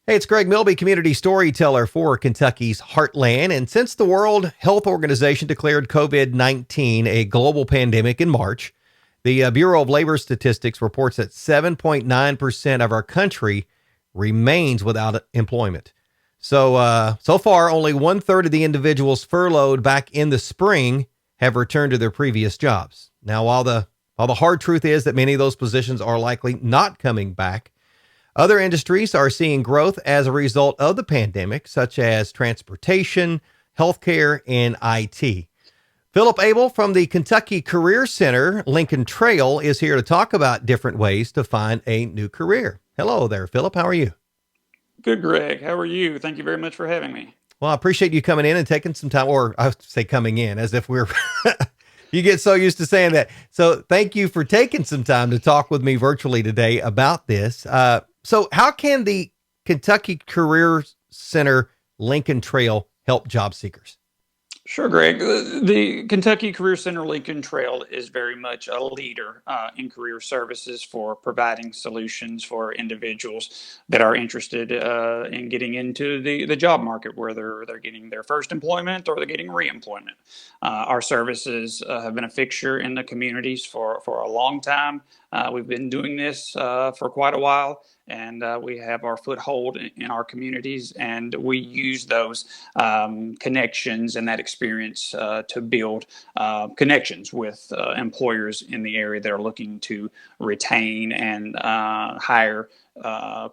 Hey, it's Greg Milby, community storyteller for Kentucky's Heartland. And since the World Health Organization declared COVID 19 a global pandemic in March, the Bureau of Labor Statistics reports that 7.9% of our country remains without employment. So far, only one third of the individuals furloughed back in the spring have returned to their previous jobs. Now, while the hard truth is that many of those positions are likely not coming back, other industries are seeing growth as a result of the pandemic, such as transportation, healthcare, and IT. Phillip Abell from the Kentucky Career Center, Lincoln Trail, is here to talk about different ways to find a new career. Hello there, Phillip. How are you? Good, Greg. How are you? Thank you very much for having me. Well, I appreciate you coming in and taking some time, or I say coming in as if we're, you get so used to saying that. So thank you for taking some time to talk with me virtually today about this. So how can the Kentucky Career Center Lincoln Trail help job seekers? Sure, Greg. The Kentucky Career Center Lincoln Trail is very much a leader in career services for providing solutions for individuals that are interested in getting into the job market, where they're getting their first employment or they're getting reemployment. Our services have been a fixture in the communities for a long time. We've been doing this for quite a while, and we have our foothold in our communities, and we use those connections and that experience to build connections with employers in the area that are looking to retain and hire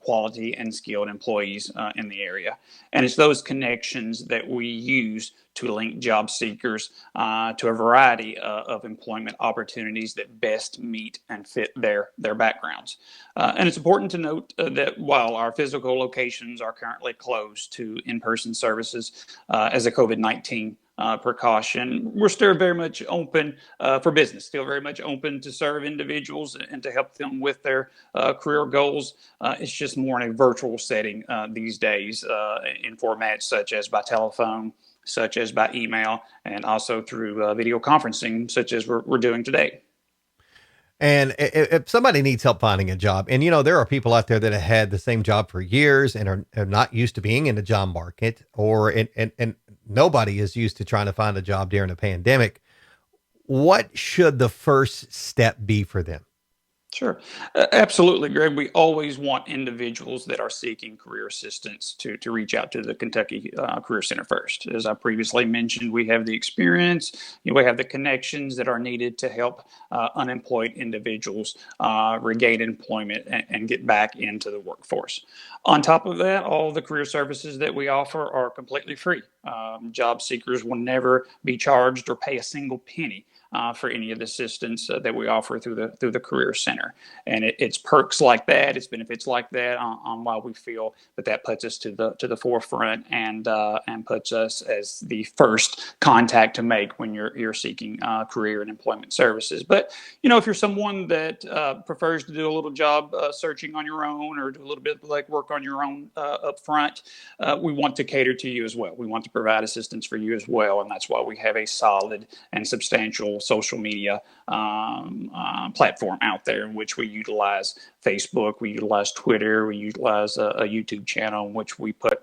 quality and skilled employees in the area. And it's those connections that we use to link job seekers to a variety of employment opportunities that best meet and fit their backgrounds. And it's important to note that while our physical locations are currently closed to in-person services as a COVID-19 precaution, we're still very much open for business, still very much open to serve individuals and to help them with their career goals. It's just more in a virtual setting these days in formats such as by telephone, such as by email, and also through video conferencing, such as we're doing today. And if somebody needs help finding a job, and there are people out there that have had the same job for years and are not used to being in the job market, or and nobody is used to trying to find a job during a pandemic. What should the first step be for them? Sure. Absolutely, Greg. We always want individuals that are seeking career assistance to reach out to the Kentucky Career Center first. As I previously mentioned, we have the experience, we have the connections that are needed to help unemployed individuals regain employment and get back into the workforce. On top of that, all the career services that we offer are completely free. Job seekers will never be charged or pay a single penny for any of the assistance that we offer through the Career Center. And it's perks like that, it's benefits like that on why we feel that puts us to the forefront and puts us as the first contact to make when you're seeking career and employment services. But if you're someone that prefers to do a little job searching on your own, or do a little bit like work on your own up front, we want to cater to you as well. We want to provide assistance for you as well, and that's why we have a solid and substantial social media platform out there, in which we utilize Facebook, we utilize Twitter, we utilize a YouTube channel in which we put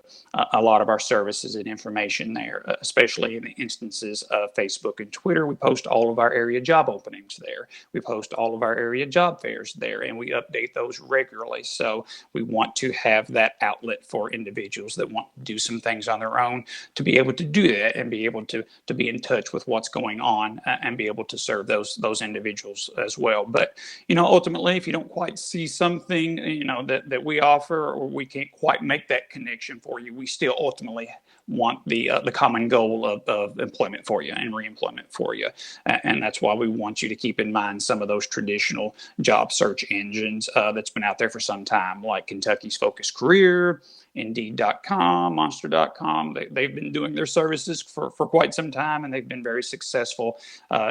a lot of our services and information there, especially in the instances of Facebook and Twitter. We post all of our area job openings there. We post all of our area job fairs there, and we update those regularly. So we want to have that outlet for individuals that want to do some things on their own to be able to do that and be able to be in touch with what's going on and be able to serve those individuals as well. But ultimately, if you don't quite see something that we offer, or we can't quite make that connection for you, we still ultimately want the common goal of employment for you and reemployment for you. And that's why we want you to keep in mind some of those traditional job search engines that's been out there for some time, like Kentucky's Focus Career, Indeed.com, Monster.com. They've been doing their services for quite some time, and they've been very successful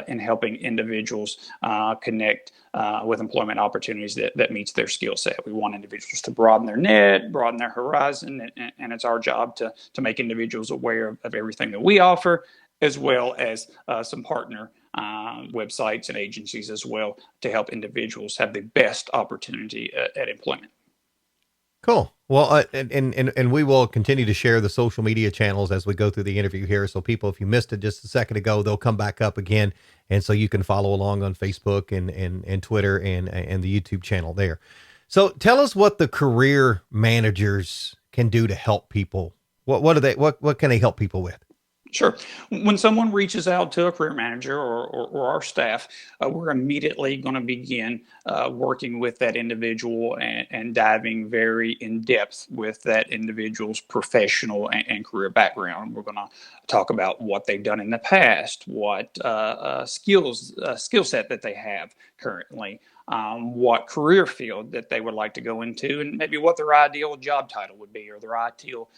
in helping individuals connect with employment opportunities that meets their skill set. We want individuals to broaden their net, broaden their horizon, and it's our job to make individuals aware of everything that we offer, as well as some partner websites and agencies as well, to help individuals have the best opportunity at employment. Cool. Well, and we will continue to share the social media channels as we go through the interview here. So people, if you missed it just a second ago, they'll come back up again, and so you can follow along on Facebook and Twitter and the YouTube channel there. So tell us what the career managers can do to help people. What do they what can they help people with? Sure. When someone reaches out to a career manager or our staff, we're immediately going to begin working with that individual and diving very in depth with that individual's professional and career background. We're going to talk about what they've done in the past, what skill set that they have currently, what career field that they would like to go into, and maybe what their ideal job title would be or their ideal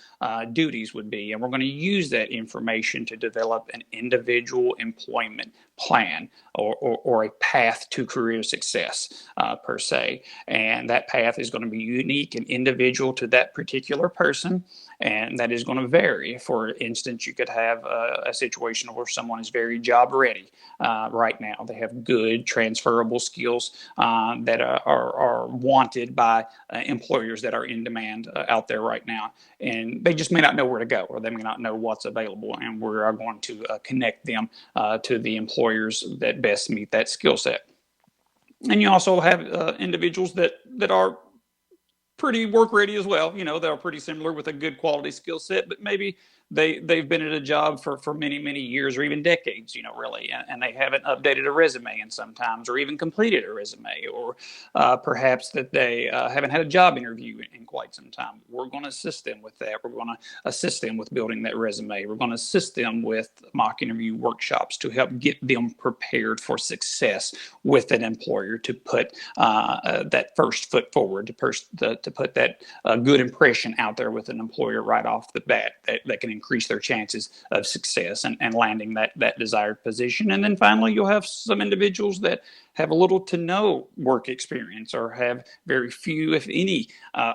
duties would be. And we're going to use that information to develop an individual employment plan or a path to career success per se. And that path is going to be unique and individual to that particular person. And that is going to vary. For instance, you could have a situation where someone is very job ready right now. They have good transferable skills that are wanted by employers that are in demand out there right now. And they just may not know where to go, or they may not know what's available. And we are going to connect them to the employers that best meet that skill set. And you also have individuals that are pretty work ready as well. You know, they're pretty similar with a good quality skill set, but maybe they've been at a job for many years or even decades, you know, really, and they haven't updated a resume in sometimes or even completed a resume, or perhaps that they haven't had a job interview in quite some time. We're going to assist them with that. We're going to assist them with building that resume. We're going to assist them with mock interview workshops to help get them prepared for success with an employer, to put that first foot forward, to put that good impression out there with an employer right off the bat that can increase their chances of success and landing that desired position. And then finally, you'll have some individuals that have little to no work experience or have very few, if any,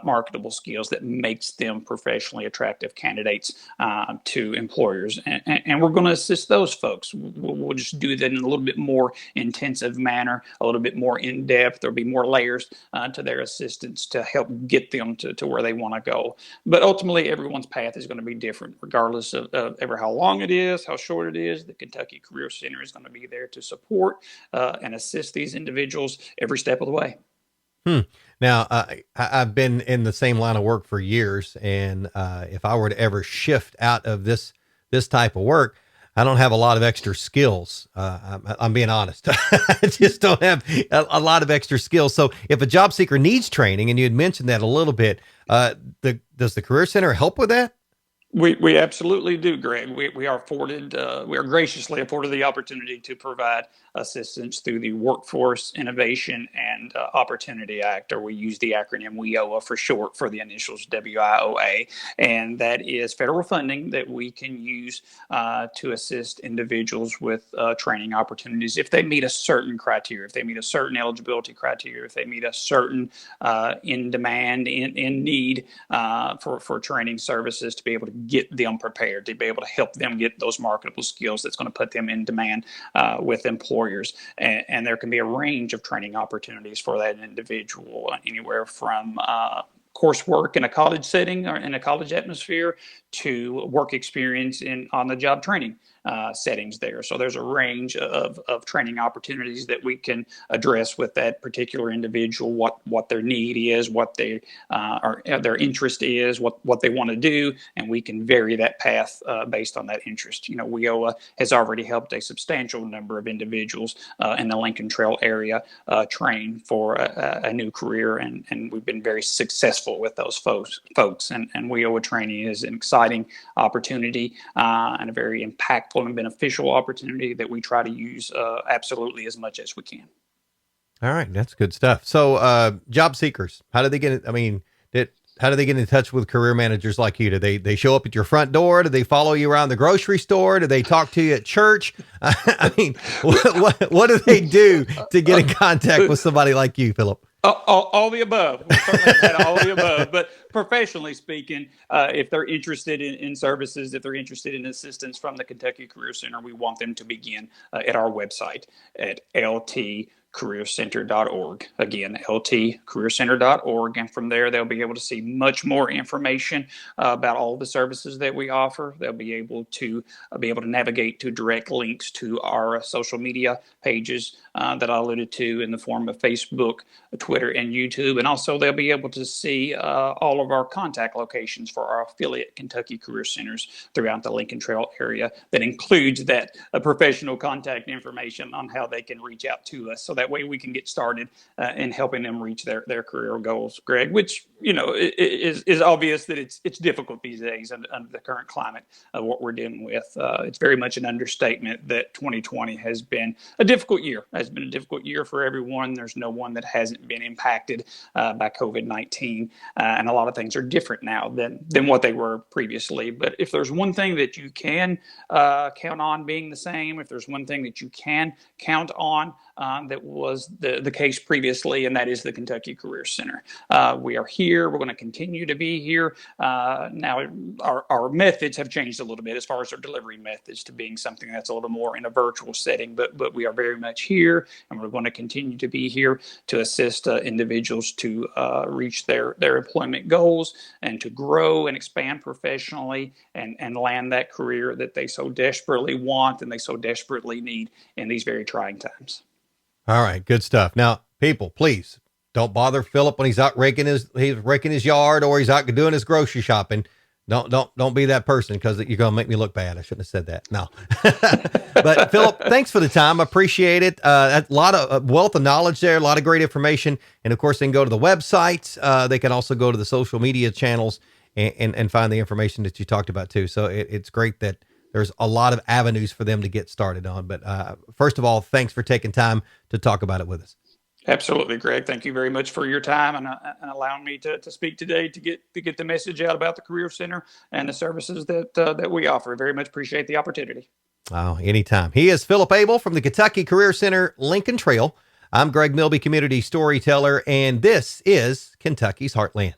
marketable skills that makes them professionally attractive candidates to employers. And we're going to assist those folks. We'll just do that in a little bit more intensive manner, a little bit more in depth. There'll be more layers to their assistance to help get them to where they want to go. But ultimately, everyone's path is going to be different, regardless of ever how long it is, how short it is. The Kentucky Career Center is going to be there to support and assist these individuals every step of the way. Hmm. Now, I've been in the same line of work for years, and if I were to ever shift out of this type of work, I don't have a lot of extra skills. I'm being honest. I just don't have a lot of extra skills. So, if a job seeker needs training, and you had mentioned that a little bit, does the Career Center help with that? We absolutely do, Greg. We are afforded, we are graciously afforded the opportunity to provide assistance through the Workforce Innovation and Opportunity Act, or we use the acronym WIOA for short, for the initials WIOA. And that is federal funding that we can use to assist individuals with training opportunities if they meet a certain criteria, if they meet a certain eligibility criteria, if they meet a certain in demand, in need for training services, to be able to get them prepared, to be able to help them get those marketable skills that's going to put them in demand with employers. And there can be a range of training opportunities for that individual, anywhere from coursework in a college setting or in a college atmosphere to work experience in on the job training settings there. So there's a range of training opportunities that we can address with that particular individual, what their need is, what they their interest is, what they want to do, and we can vary that path based on that interest. You know, WIOA has already helped a substantial number of individuals in the Lincoln Trail area train for a new career, and we've been very successful with those folks. And WIOA training is an exciting opportunity and a very impactful and beneficial opportunity that we try to use absolutely as much as we can. All right, that's good stuff. So, job seekers, how do they get? I mean, how do they get in touch with career managers like you? Do they show up at your front door? Do they follow you around the grocery store? Do they talk to you at church? I mean, what do they do to get in contact with somebody like you, Philip? All the above. We certainly have had all the above. But professionally speaking, if they're interested in services, if they're interested in assistance from the Kentucky Career Center, we want them to begin at our website at LT ltcareercenter.org. Again, ltcareercenter.org. And from there, they'll be able to see much more information about all the services that we offer. They'll be able to navigate to direct links to our social media pages that I alluded to in the form of Facebook, Twitter, and YouTube. And also, they'll be able to see all of our contact locations for our affiliate Kentucky Career Centers throughout the Lincoln Trail area. That includes that professional contact information on how they can reach out to us. So that way we can get started in helping them reach their career goals, Greg, which, is obvious that it's difficult these days under the current climate of what we're dealing with. It's very much an understatement that 2020 has been a difficult year. Has been a difficult year for everyone. There's no one that hasn't been impacted by COVID-19, and a lot of things are different now than what they were previously. But if there's one thing that you can count on being the same, if there's one thing that you can count on that was the case previously, and that is the Kentucky Career Center. We are here. We're going to continue to be here. Now, our methods have changed a little bit as far as our delivery methods to being something that's a little more in a virtual setting, but we are very much here, and we're going to continue to be here to assist individuals to reach their employment goals and to grow and expand professionally and land that career that they so desperately want and they so desperately need in these very trying times. All right. Good stuff. Now, people, please don't bother Philip when he's out raking his yard or he's out doing his grocery shopping. Don't be that person, because you're going to make me look bad. I shouldn't have said that. No. But Philip, thanks for the time. I appreciate it. A lot of wealth of knowledge there, a lot of great information. And of course, they can go to the websites. They can also go to the social media channels and find the information that you talked about too. So it's great that there's a lot of avenues for them to get started on. But first of all, thanks for taking time to talk about it with us. Absolutely, Greg. Thank you very much for your time and allowing me to speak today to get the message out about the Career Center and the services that we offer. Very much appreciate the opportunity. Oh, anytime. He is Phillip Abell from the Kentucky Career Center, Lincoln Trail. I'm Greg Milby, community storyteller, and this is Kentucky's Heartland.